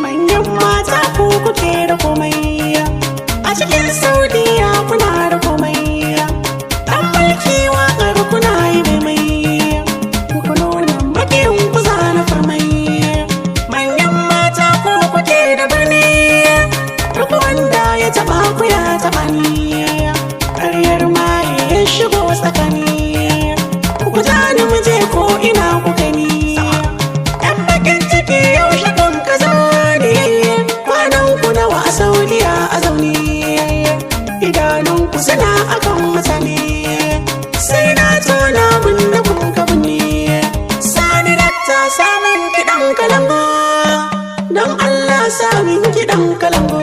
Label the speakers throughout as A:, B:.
A: manyan mata ku kuke da komai a cikin Saudiya, kuna da komai dan mulki waƙar kuna yi mai ku nuna makiyin ku zana farmai. Manyan mata ku kuke da birni, duk wanda ya taɓa ku ya taɓa ni, ƙaryar maye ya shigo tsakani, ku jani mu je ko ina ku gani. Yan bakin ciki yaushe kun ka zo ne, kwanan ku nawa a Saudiya a zaune, idanun ku suna akan mutane, sai na tona mun da kun ka binne. Sani datta samun kiɗan kalango, don Allah samun kiɗan kalango,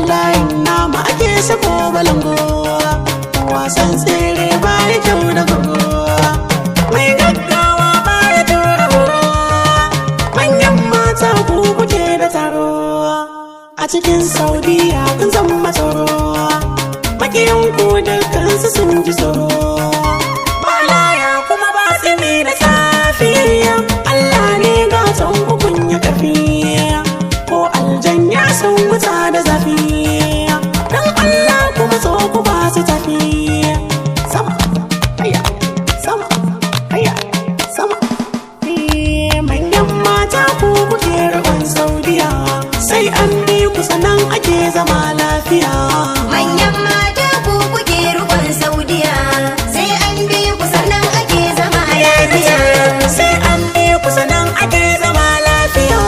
A: layin nama ake sako balango, wasan tsere baya kyau da gugu, mai gaggawa baya tura horo. Manyan mata ku kuke da taro a cikin Saudiya, kun zama tsoro, makiyan ku dukkansu sun ji tsoro. Ba laya kuma ba tsimi da safiya, Allah ne gatan ku kun yi ƙarfi, ko aljan ya san wuta da zafi, dan Allah kuma so ku ba su tafi. Sama, haya, sama, haya, sama. Manyan mata ku kuke rabon Saudiya, sai an bi ku sannan ake zama lafiya.
B: Manyan mata ku kuke rukun Saudiya, sai an bi ku sannan ake zama lafiya.
A: Sai an bi ku sannan ake zama lafiya.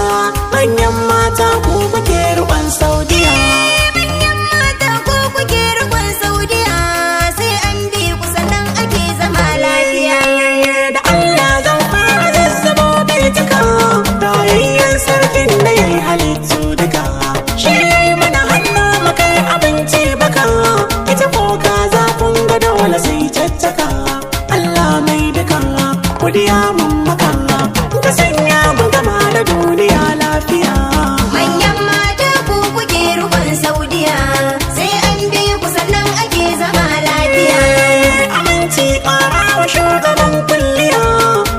A: Manyan mata ku kuke rabon Saudiya.
B: Manyan mata ku kuke rukun Saudiya, sai an bi ku sannan ake zama lafiya.
A: Da Allah zan fara zazzabo baituka, rayayyen sarkin da ya yi halittu duka, shi ya yi mana hannu makai abinci baka, ita ko kaza kun ga dole sai caccaka. Allah mai duka godiya mun maka, ka sanya mu gama da duniya lafiya.
B: Manyan mata ku kuke rukun Saudiya, sai an bi ku sannan ake zama lafiya.
A: Aminci ƙara wa shugaban kulliya,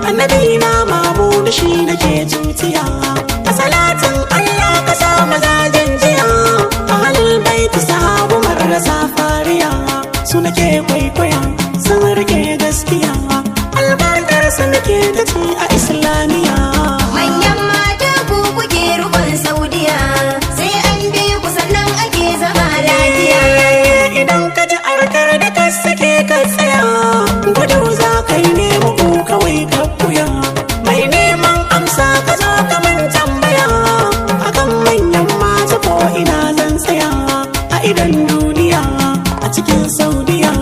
A: annabi na mamu da shi nake tutiya. A salatin Allah ka sa mazajen jiya, a halin baiti sahabu marasa fariya, su nake kwaikwaya sun rike gaskiya, albarkar su nake da ci a Islamiyya.
B: Manyan mata ku kuke rukun Saudiya, sai an bi ku sannan ake zama lafiya.
A: Idan ka ji arkar da ka sake ka tsaya, gudu za ka yi nemo ku kawai ka kuya, mai neman amsa ka zo ka mun tambaya, akan manyan mata ko ina zan tsaya a idan duniya a cikin Saudiya.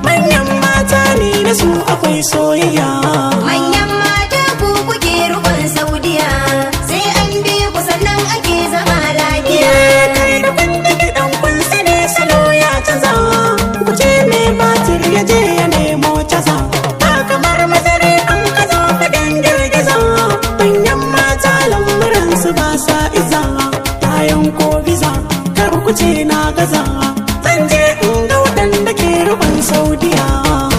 A: Manyan mata ne da su akwai soyayya.
B: Manyan mata ku kuke rukun Saudiya, sai an bi ku sannan ake zama lafiya.
A: Kai da kun da gidan kun sani salo ya canza, ku ce mai batir ya je ya nemo caza, ba kamar mazare an ka zo faɗin girgiza. Manyan mata lamuran su ba sa iza, bayan ko biza kar ku ce na gaza, zan je in ga waɗanda ke rubin Saudiya.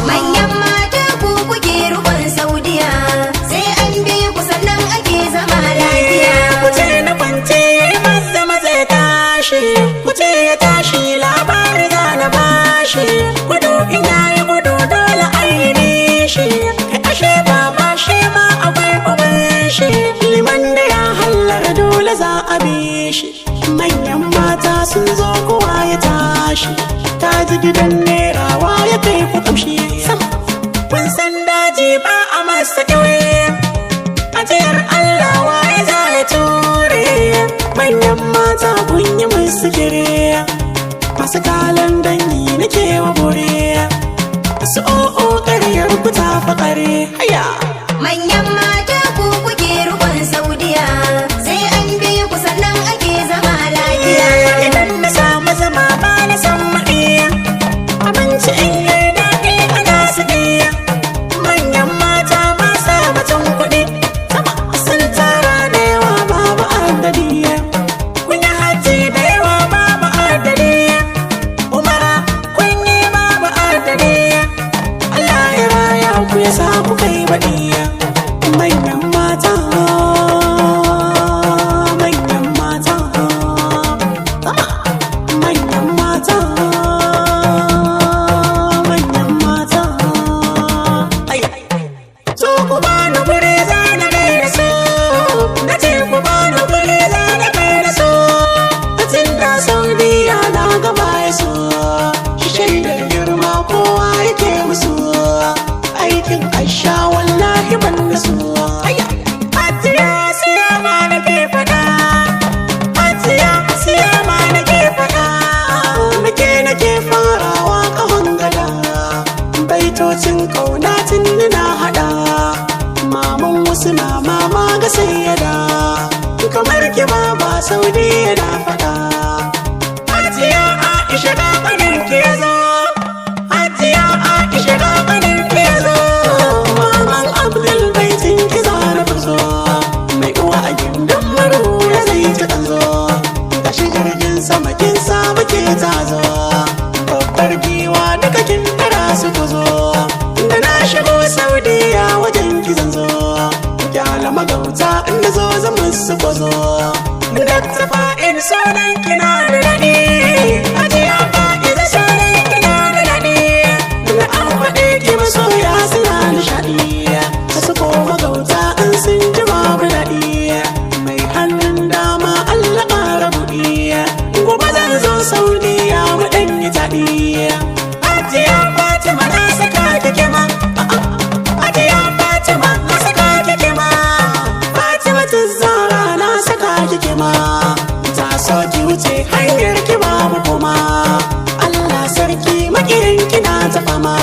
B: Manyan mata ku kuke rukun Saudiya, sai an bi ku sannan ake zama lafiya.
A: Ku ce na kwance maza maza ya tashi, ku ce ya tashi labari za na bashi, gudu in yayi gudu dole aini shi, ashe baba shi ma akwai uban shi, liman da ya hallar dole za a bi shi. Manyan mata sun zo kowa ya tashi, ta ji gidan nerawa ya kai ku kamshi sama. Kun san daji ba a masa kyaure, ajiyar Allah wa ya za ya ture. Manyan mata kun yi musu kire, masu kalan dangi na kewa bore, su o'o ƙaryar ku ta faƙare. Haya!
B: Manyan mata ku kuke rukun Saudiya, sai an bi ku sannan ake zama lafiya.
A: Idan na samu zama ba na san maɗi, abinci in yi daɗi ana su ɗiya. Manyan mata ba sa batun kuɗi, sun tara da yawa babu adadi, kun yi hajji da yawa babu adadi, umara kun yi babu adadi. Allah ya raya ku ya sa ku kai baɗi. baba Saudi yana faɗa. Hajiya Aisha da ƙanin ki ya zo, Hajiya Aisha da ƙanin ki ya zo, maman Abdul baitin ki zara zo, mai uwa a gindin maro ya zai ci ɗan zo, gashi jirgin sama kin samu ke ta zo, babbar giwa duka kin tara su ku zo, da na shigo Saudiya wajen ki zan zo, kyala magauta inda zo zaman su ku zo, Dr. Fa'in sunan kina da daɗi, Hajiya Fa'iza sunan kina da daɗi, da an faɗe ki masoya suna nishaɗi, ta su koma gauta in sun ji babu daɗi, mai hannun dama Allah ƙara buɗi, gobe zan zo Saudiya mu ɗan yi taɗi. Hajiya Fatima na saka kike ma, Hajiya Fatima na saka kike ma, Fatima Zahra na saka kike ma, ta so ki wuce hanyar ki babu kuma, Allah sarki makiyan ki na ta fama,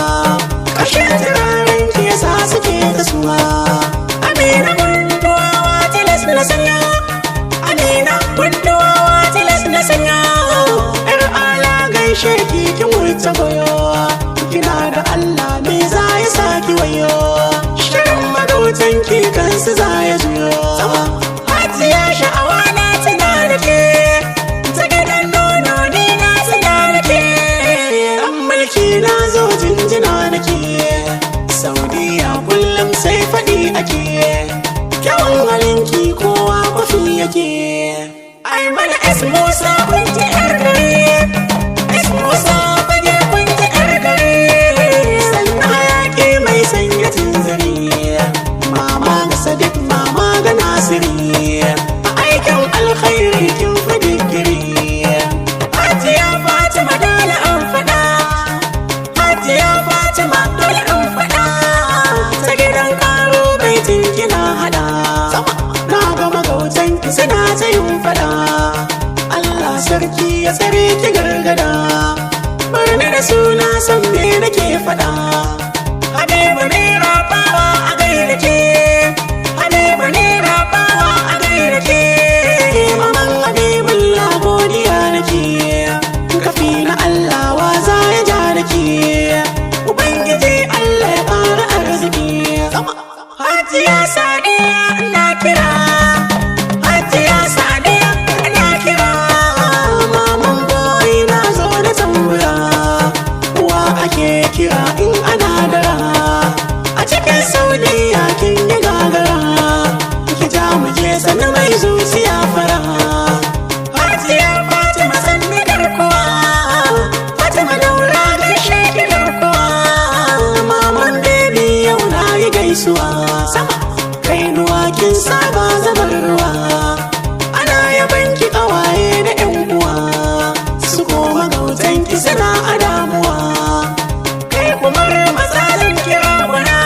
A: ƙarshen turaren ki yasa suke ta suma. Amina gunduwawa tilas na sanya, Amina gunduwawa tilas na sanya, ƴar ala gaishe ki kin wuce goyo, kina da Allah me za ya saki wayo, shirin magautan ki kansu za ya juyo. Hajiya sha'awa na tana da ke, ta gidan nono ni na tana da ke, ɗan mulki na zo jinjina da ke, Saudiya kullum sai faɗi ake, kyawun halinki kowa kwafi yake. Ai mana es Musa kun ji ƴar gari, es Musa fage kun ji ƴar gari, sannan hayaƙi mai sanya tunzari, mama ga Sadiq mama ga Nasiri, a aikin alkhairi kin fi digiri. Hajiya Fatima dole an faɗa, Hajiya Fatima dole an faɗa, ta gidan karo baitin kina haɗa, na ga magautan ki suna ta yin faɗa, Allah sarki ya tsare ki gargada, barni da suna san me nake faɗa. Habibu ne rabawa a gaida ke, Habibu ne rabawa a gaida ke, maman Habibullah godiya nake, kafi na Allah wa za ya ja da ke, Ubangiji Allah ya ƙara arziki. Hajiya Sadiya ina kira, Hajiya Sadiya ina kira, maman boy na zo da tambura, uwa ake kira in ana dara, a cikin Saudiya kin yi gagara, ki ja mu je sannu mai zuciya fara. Hajiya Fatima sannu garkuwa, Fatima daura gaishe ki garkuwa, maman baby yau na yi gaisuwa, kainuwa kin saba zaman ruwa, ana yaban ki ƙawaye da ƴan uwa, su koma gautan ki suna a damuwa, kai kumar matsalin kira wana,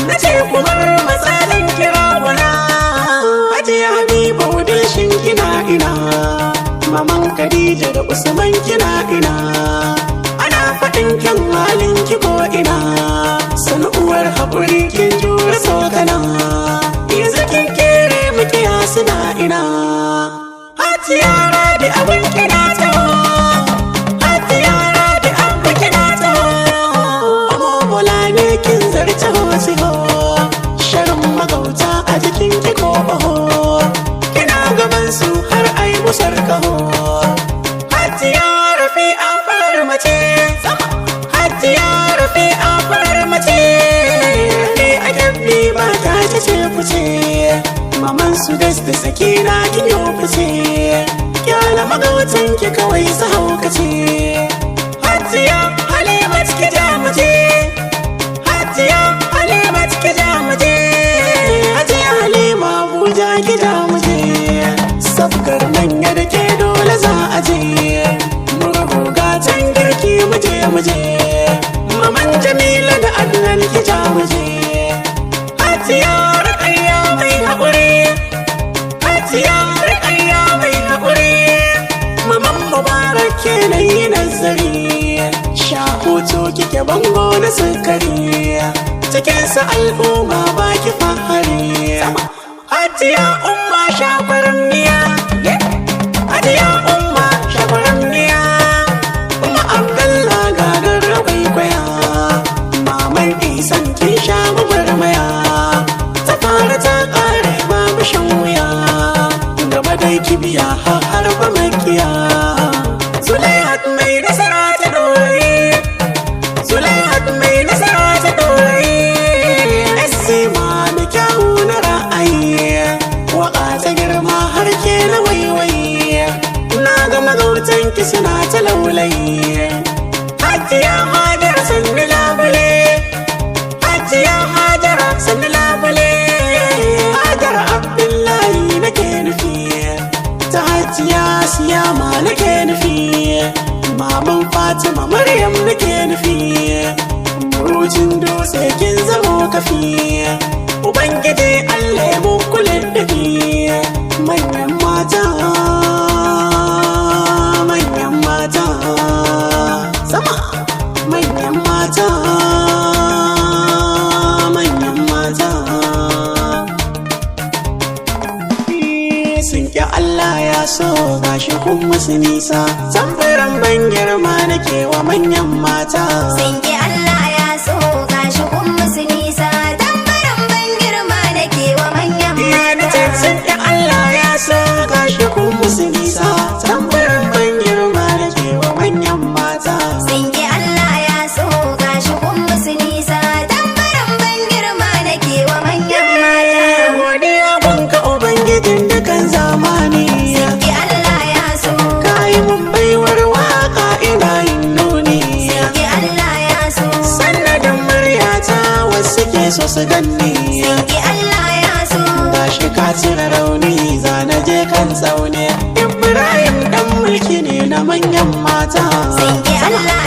A: na ce kumar matsalin kira wana. Hajiya Habiba wudilshin kina ina, maman Khadija da Usman kina ina, ana faɗin kyan halin ki ko ina, sanuwar haƙuri kin jure sokana, yanzu kin kere makiya suna ina. Hajiya Rabi abin kina taho, Hajiya Rabi abin kina taho, amomola ne kin zarce hosiho, sharin magauta a jikin ki ko baho, kina gaban su har ai musar kaho. Hajiya Rafi'a farar mace, Hajiya Rafi'a farar mace, Rafi'a dabbi ba ta ce kuce, maman su da sakina kin yi fice, kyala magautan ki kawai su haukace. Hajiya Halimat ki ja muje, Hajiya Halimat ki ja muje, Hajiya Halima Abuja ki ja muje, sabgar manya da ke dole za a je, murhu gatan girki muje, maman Jamila da Adnan ki ja muje. Hajiya Rukayya mai haƙuri, Hajiya Rukayya mai haƙuri, maman Mubarak ke na yi nazari, shahoto kike bango na sukari, cikinsa al'umma baki fahari. Hajiya Umma shakwaran miya, mai kibiya har harba makiya. Zulaihat mai nasara ta dorayi, Zulaihat mai nasara ta dorayi. Asima na kyawu na ra'ayi, waka ta girma har ke na waiwayi. Na ga magautanki suna ta laulayi. Hajiya Hajara sannu labule, Hajiya Hajara sannu labule. Hajara Abdullahi nake nufi, ta Hajiya Siyama nake nufi, Maman Fatima Maryam nake nufi. Burujin dutse kin zamo kafi, Ubangiji Allah ya muku ladabi. Manyan mata, manyan mata, sama manyan mata, manyan mata. Sun ƙi Allah ya so gashi kun musu nisa, samfuran ban girma nake wa manyan mata.
B: Sun ƙi Allah ya so gashi kun musu nisa, tambaran ban girma nake wa manyan mata.
A: Sun ƙi Allah ya so gashi kun musu nisa, samfuran ban girma nake wa manyan mata.
B: Sun ƙi Allah ya so gashi kun musu nisa, tambaran ban girma nake wa manyan mata.
A: Godiya gunka Ubangijin dukan zamani,
B: Sun ƙi Allah ya so,
A: kayi mun baiwar waka ina yin nuni.
B: sun ƙi Allah ya so,
A: Sannadin muryata wasu ke so su ganni,
B: sun ƙi Allah ya so.
A: gashi ka cire rauni zana je kan tsaune. Ibrahim dan mulki ne na manyan mata.
B: Sun ƙi Allah